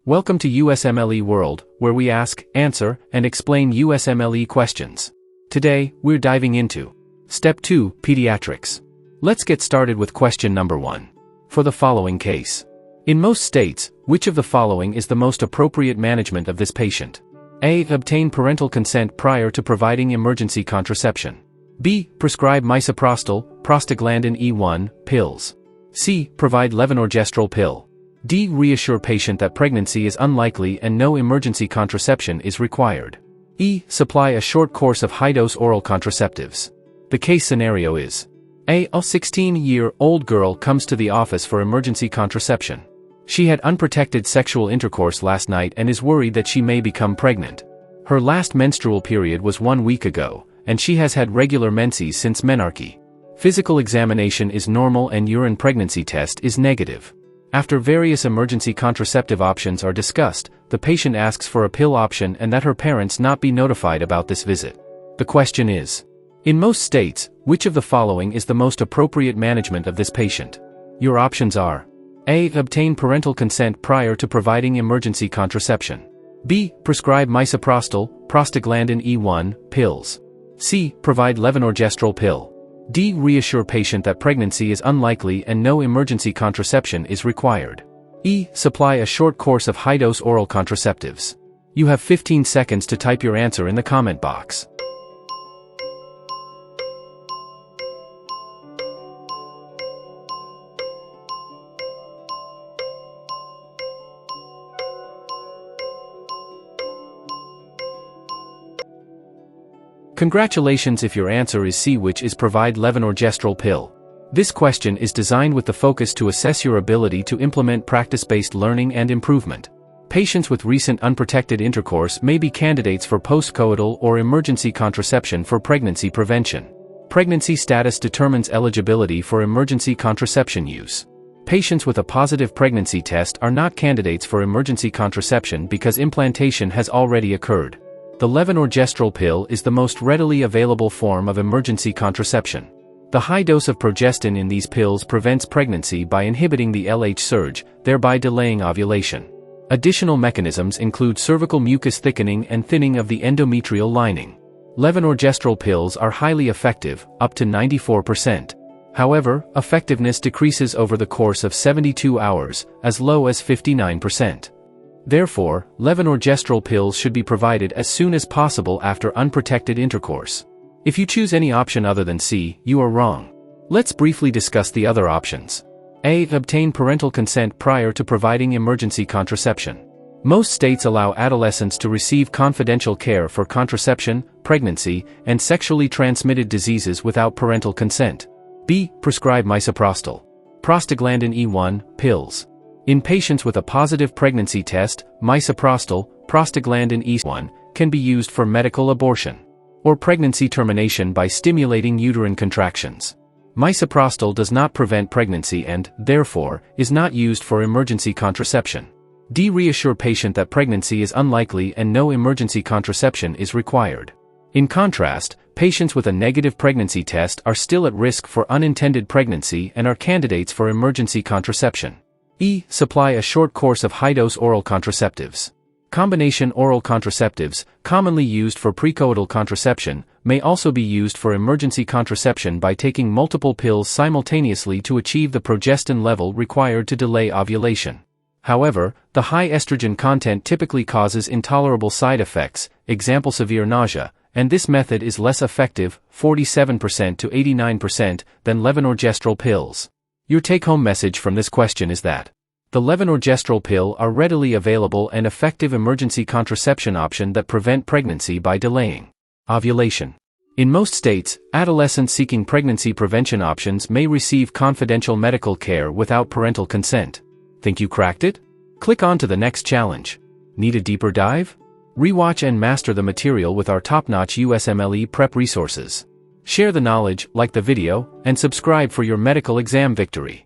Welcome to USMLE World, where we ask, answer, and explain USMLE questions. Today, we're diving into Step 2, Pediatrics. Let's get started with question number 1. For the following case. In most states, which of the following is the most appropriate management of this patient? A. Obtain parental consent prior to providing emergency contraception. B. Prescribe misoprostol, prostaglandin E1, pills. C. Provide levonorgestrel pill. D. Reassure patient that pregnancy is unlikely and no emergency contraception is required. E. Supply a short course of high-dose oral contraceptives. The case scenario is A 16-year-old girl comes to the office for emergency contraception. She had unprotected sexual intercourse last night and is worried that she may become pregnant. Her last menstrual period was 1 week ago, and she has had regular menses since menarche. Physical examination is normal and urine pregnancy test is negative. After various emergency contraceptive options are discussed, the patient asks for a pill option and that her parents not be notified about this visit. The question is, in most states, which of the following is the most appropriate management of this patient? Your options are A. Obtain parental consent prior to providing emergency contraception. B. Prescribe misoprostol, prostaglandin E1, pills. C. Provide levonorgestrel pill. D. Reassure patient that pregnancy is unlikely and no emergency contraception is required. E. Supply a short course of high-dose oral contraceptives. You have 15 seconds to type your answer in the comment box. Congratulations if your answer is C, which is provide levonorgestrel pill. This question is designed with the focus to assess your ability to implement practice-based learning and improvement. Patients with recent unprotected intercourse may be candidates for postcoital or emergency contraception for pregnancy prevention. Pregnancy status determines eligibility for emergency contraception use. Patients with a positive pregnancy test are not candidates for emergency contraception because implantation has already occurred. The levonorgestrel pill is the most readily available form of emergency contraception. The high dose of progestin in these pills prevents pregnancy by inhibiting the LH surge, thereby delaying ovulation. Additional mechanisms include cervical mucus thickening and thinning of the endometrial lining. Levonorgestrel pills are highly effective, up to 94%. However, effectiveness decreases over the course of 72 hours, as low as 59%. Therefore, levonorgestrel pills should be provided as soon as possible after unprotected intercourse. If you choose any option other than C, you are wrong. Let's briefly discuss the other options. A. Obtain parental consent prior to providing emergency contraception. Most states allow adolescents to receive confidential care for contraception, pregnancy, and sexually transmitted diseases without parental consent. B. Prescribe misoprostol, prostaglandin E1, pills. In patients with a positive pregnancy test, misoprostol, prostaglandin E1, can be used for medical abortion or pregnancy termination by stimulating uterine contractions. Misoprostol does not prevent pregnancy and, therefore, is not used for emergency contraception. D. Reassure patient that pregnancy is unlikely and no emergency contraception is required. In contrast, patients with a negative pregnancy test are still at risk for unintended pregnancy and are candidates for emergency contraception. E. Supply a short course of high-dose oral contraceptives. Combination oral contraceptives, commonly used for precoital contraception, may also be used for emergency contraception by taking multiple pills simultaneously to achieve the progestin level required to delay ovulation. However, the high estrogen content typically causes intolerable side effects, example severe nausea, and this method is less effective, 47% to 89%, than levonorgestrel pills. Your take-home message from this question is that the levonorgestrel pill are readily available and effective emergency contraception option that prevent pregnancy by delaying ovulation. In most states, adolescents seeking pregnancy prevention options may receive confidential medical care without parental consent. Think you cracked it? Click on to the next challenge. Need a deeper dive? Rewatch and master the material with our top-notch USMLE prep resources. Share the knowledge, like the video, and subscribe for your medical exam victory.